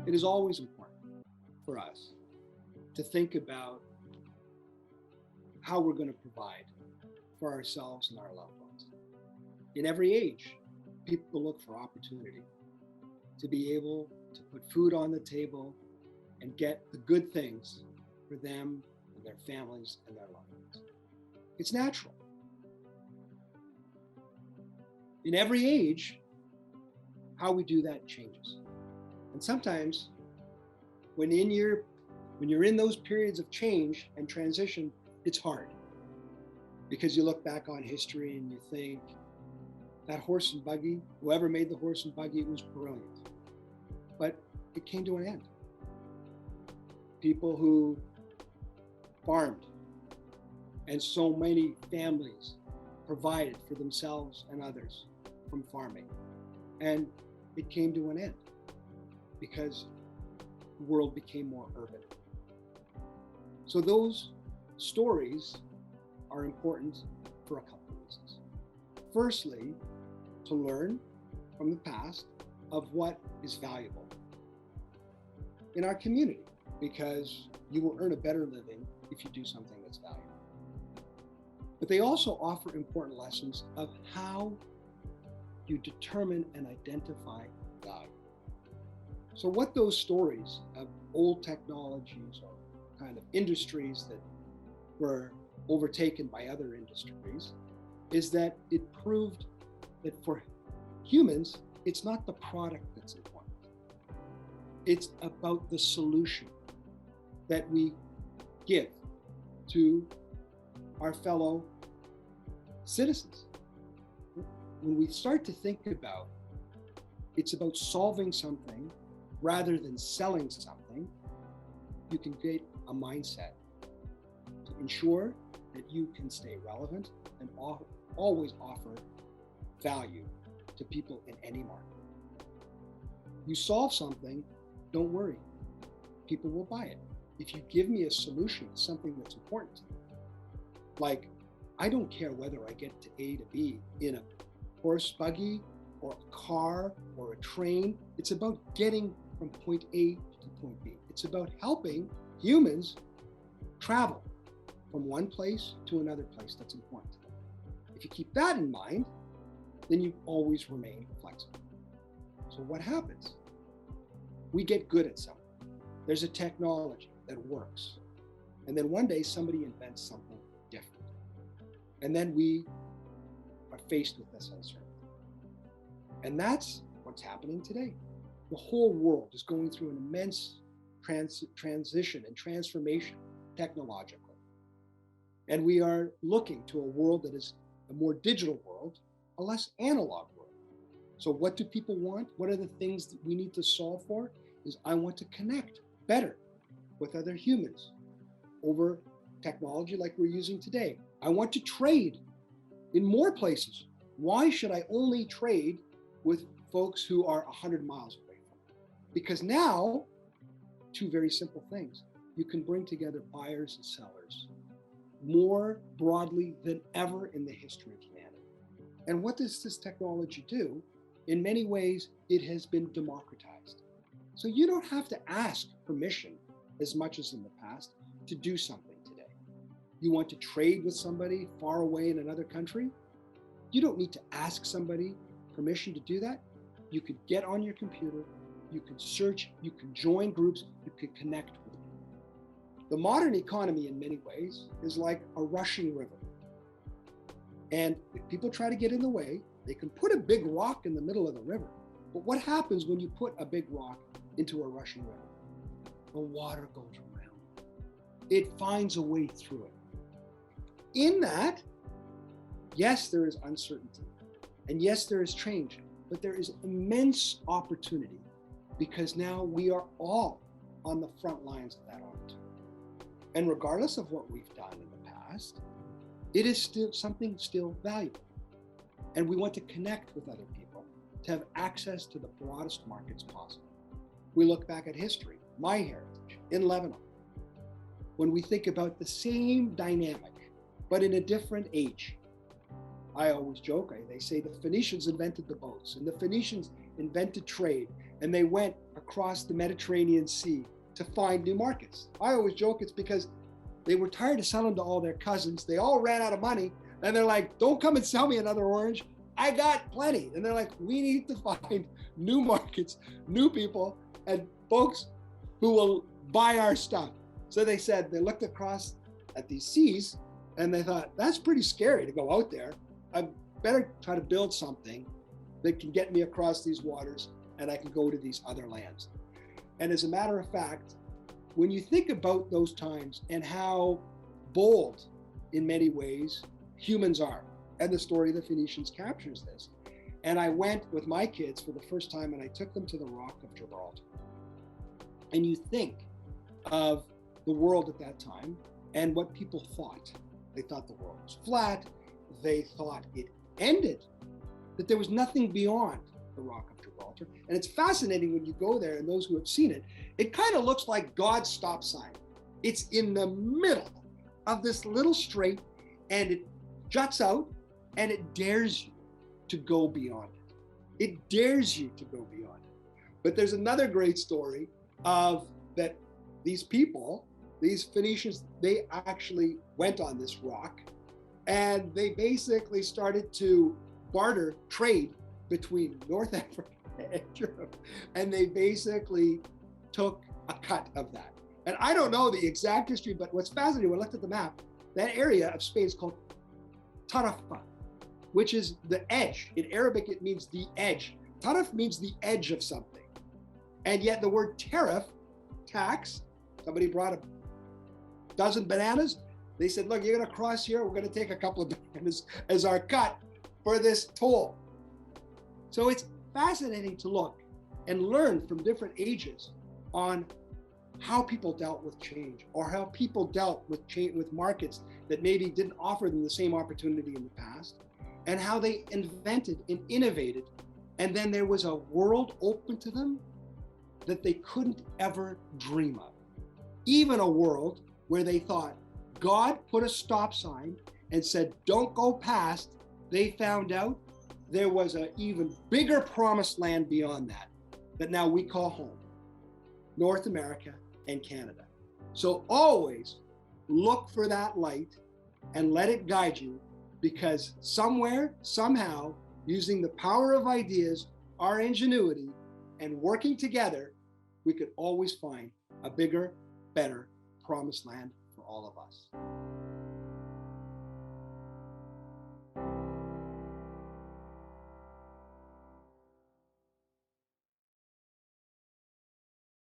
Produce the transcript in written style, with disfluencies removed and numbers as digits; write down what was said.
It is always important for us to think about how we're going to provide for ourselves and our loved ones. In every age, people look for opportunity to be able to put food on the table and get the good things for them and their families and their loved ones. It's natural. In every age, how we do that changes. And sometimes when you're in those periods of change and transition, it's hard. Because you look back on history and you think, that horse and buggy, whoever made the horse and buggy, it was brilliant. But it came to an end. People who farmed, and so many families provided for themselves and others from farming. And it came to an end because the world became more urban. So those stories are important for a couple of reasons. Firstly, to learn from the past of what is valuable in our community, because you will earn a better living if you do something that's valuable. But they also offer important lessons of how you determine and identify value. So what those stories of old technologies or kind of industries that were overtaken by other industries is that it proved that for humans, it's not the product that's important. It's about the solution that we give to our fellow citizens. When we start to think about it's about solving something rather than selling something, you can create a mindset to ensure that you can stay relevant and always offer value to people in any market. You solve something, don't worry, people will buy it. If you give me a solution to something that's important to me, like I don't care whether I get to A to B in a horse buggy or a car or a train, it's about getting from point A to point B. It's about helping humans travel from one place to another place that's important to them. If you keep that in mind, then you always remain flexible. So what happens? We get good at something. There's a technology that works. And then one day somebody invents something different. And then we are faced with this uncertainty. And that's what's happening today. The whole world is going through an immense transition and transformation technologically. And we are looking to a world that is a more digital world, a less analog world. So what do people want? What are the things that we need to solve for? Is I want to connect better with other humans over technology like we're using today. I want to trade in more places. Why should I only trade with folks who are 100 miles away from me? Because now, two very simple things. You can bring together buyers and sellers more broadly than ever in the history of humanity. And what does this technology do? In many ways, it has been democratized. So you don't have to ask permission as much as in the past to do something today. You want to trade with somebody far away in another country? You don't need to ask somebody permission to do that. You could get on your computer, you can search, you can join groups, you can connect with people. The modern economy in many ways is like a rushing river. And if people try to get in the way, they can put a big rock in the middle of the river. But what happens when you put a big rock into a rushing river? The water goes around. It finds a way through it. In that, yes, there is uncertainty. And yes, there is change. But there is immense opportunity because now we are all on the front lines of that opportunity. And regardless of what we've done in the past, it is still something still valuable. And we want to connect with other people to have access to the broadest markets possible. We look back at history, my heritage in Lebanon. When we think about the same dynamic, but in a different age, I always joke, they say the Phoenicians invented the boats and the Phoenicians invented trade and they went across the Mediterranean Sea to find new markets. I always joke it's because they were tired of selling to all their cousins. They all ran out of money, and they're like, don't come and sell me another orange. I got plenty. And they're like, we need to find new markets, new people, and folks who will buy our stuff. So they said, they looked across at these seas, and they thought, that's pretty scary to go out there. I better try to build something that can get me across these waters, and I can go to these other lands. And as a matter of fact, when you think about those times and how bold, in many ways, humans are, and the story of the Phoenicians captures this. And I went with my kids for the first time, and I took them to the Rock of Gibraltar. And you think of the world at that time and what people thought. They thought the world was flat. They thought it ended, that there was nothing beyond the Rock of Gibraltar. And it's fascinating when you go there, and those who have seen it, it kind of looks like God's stop sign. It's in the middle of this little strait, and it juts out, and it dares you to go beyond it. It dares you to go beyond it. But there's another great story of that these people, these Phoenicians, they actually went on this rock, and they basically started to barter, trade between North Africa and Europe, and they basically took a cut of that. And I don't know the exact history, but what's fascinating, when I looked at the map, that area of Spain is called Tarifa, which is the edge. In Arabic, it means the edge. Tarif means the edge of something. And yet the word tariff, tax, somebody brought a dozen bananas. They said, look, you're gonna cross here. We're gonna take a couple of bananas as our cut for this toll. So it's fascinating to look and learn from different ages on how people dealt with change, or how people dealt with change, with markets that maybe didn't offer them the same opportunity in the past, and how they invented and innovated. And then there was a world open to them that they couldn't ever dream of. Even a world where they thought God put a stop sign and said, don't go past. They found out there was an even bigger promised land beyond that now we call home, North America and Canada. So always look for that light and let it guide you, because somewhere, somehow, using the power of ideas, our ingenuity, and working together, we could always find a bigger, better promised land for all of us.